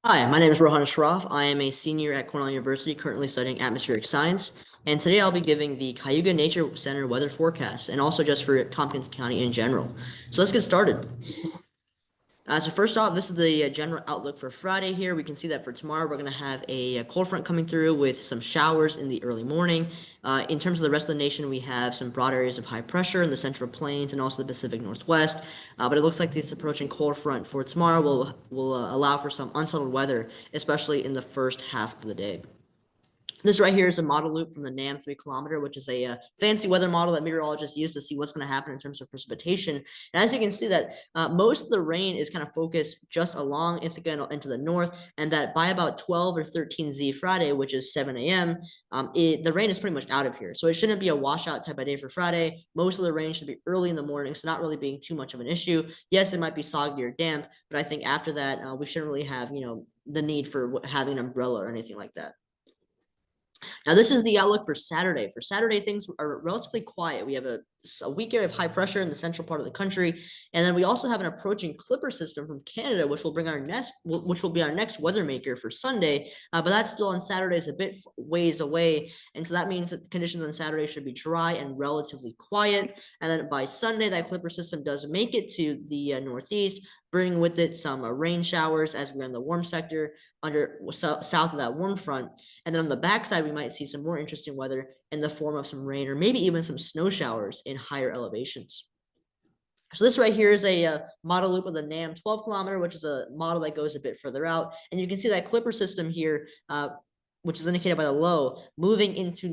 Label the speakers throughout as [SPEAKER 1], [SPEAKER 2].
[SPEAKER 1] Hi, my name is Rohan Shroff. I am a senior at Cornell University, currently studying atmospheric science. And today I'll be giving the Cayuga Nature Center weather forecast and also just for Tompkins County in general. So let's get started. So first off, this is the general outlook for Friday here. We can see that for tomorrow, we're going to have a cold front coming through with some showers in the early morning. In terms of the rest of the nation, we have some broad areas of high pressure in the central plains and also the Pacific Northwest. But it looks like this approaching cold front for tomorrow will allow for some unsettled weather, especially in the first half of the day. This right here is a model loop from the NAM 3 kilometer, which is a fancy weather model that meteorologists use to see what's going to happen in terms of precipitation. And as you can see that most of the rain is kind of focused just along Ithaca and into the north, and that by about 12 or 13 Z Friday, which is 7 a.m., the rain is pretty much out of here. So it shouldn't be a washout type of day for Friday. Most of the rain should be early in the morning, so not really being too much of an issue. Yes, it might be soggy or damp, but I think after that, we shouldn't really have, the need for having an umbrella or anything like that. Now, this is the outlook for Saturday. For Saturday, things are relatively quiet. We have a weak area of high pressure in the central part of the country, and then we also have an approaching clipper system from Canada, which will be our next weather maker for Sunday. But that's still on Saturday is a bit ways away, and so that means that the conditions on Saturday should be dry and relatively quiet. And then by Sunday, that clipper system does make it to the northeast, bringing with it some rain showers as we're in the warm sector south of that warm front. And then on the backside, we might see some more interesting weather in the form of some rain or maybe even some snow showers in higher elevations. So this right here is a model loop of the NAM 12 kilometer, which is a model that goes a bit further out. And you can see that clipper system here, which is indicated by the low, moving into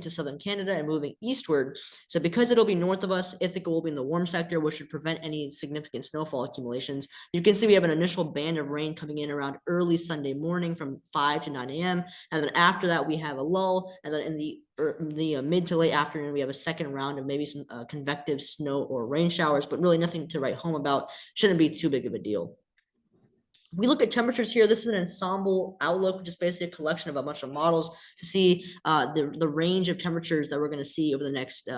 [SPEAKER 1] southern Canada and moving eastward. So because it'll be north of us, Ithaca will be in the warm sector, which should prevent any significant snowfall accumulations. You can see we have an initial band of rain coming in around early Sunday morning from 5 to 9 a.m. And then after that, we have a lull. And then in the mid to late afternoon, we have a second round of maybe some convective snow or rain showers, but really nothing to write home about. Shouldn't be too big of a deal. If we look at temperatures here, this is an ensemble outlook, which is basically a collection of a bunch of models to see the range of temperatures that we're going to see over the next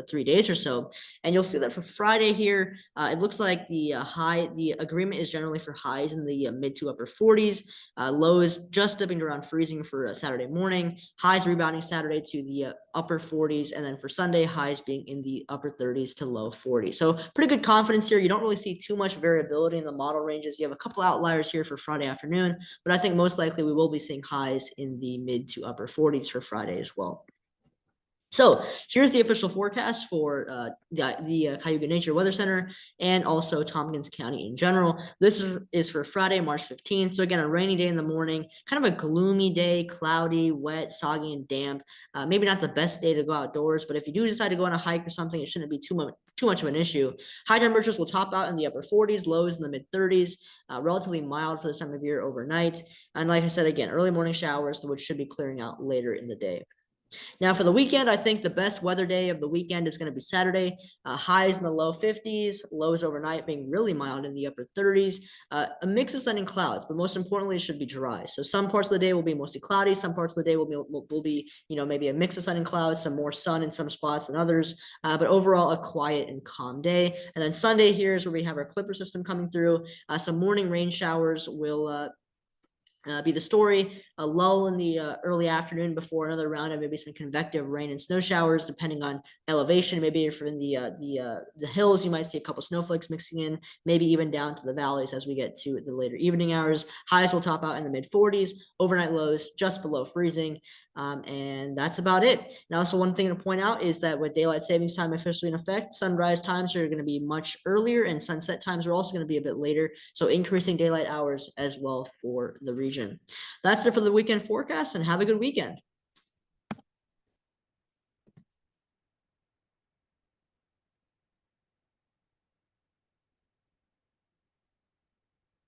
[SPEAKER 1] 3 days or so. And you'll see that for Friday here, it looks like the agreement is generally for highs in the mid to upper 40s, lows just dipping around freezing for Saturday morning, highs rebounding Saturday to the upper 40s, and then for Sunday, highs being in the upper 30s to low 40s. So pretty good confidence here. You don't really see too much variability in the model ranges. You have a couple outliers here for Friday afternoon, but I think most likely we will be seeing highs in the mid to upper 40s for Friday as well. So here's the official forecast for the Cayuga Nature Weather Center and also Tompkins County in general. This is for Friday, March 15th. So again, a rainy day in the morning, kind of a gloomy day, cloudy, wet, soggy, and damp. Maybe not the best day to go outdoors, but if you do decide to go on a hike or something, it shouldn't be too much of an issue. High temperatures will top out in the upper 40s, lows in the mid 30s, relatively mild for this time of year overnight. And like I said, again, early morning showers, which should be clearing out later in the day. Now, for the weekend, I think the best weather day of the weekend is going to be Saturday. Highs in the low 50s, lows overnight being really mild in the upper 30s. A mix of sun and clouds, but most importantly, it should be dry. So some parts of the day will be mostly cloudy. Some parts of the day will be maybe a mix of sun and clouds, some more sun in some spots than others. But overall, a quiet and calm day. And then Sunday here is where we have our clipper system coming through. Some morning rain showers will be the story. A lull in the early afternoon before another round of maybe some convective rain and snow showers, depending on elevation. Maybe if you're in the hills, you might see a couple snowflakes mixing in. Maybe even down to the valleys as we get to the later evening hours. Highs will top out in the mid 40s. Overnight lows just below freezing. And that's about it. Now, also one thing to point out is that with daylight savings time officially in effect, sunrise times are going to be much earlier and sunset times are also going to be a bit later. So increasing daylight hours as well for the region. That's it for the weekend forecast, and have a good weekend.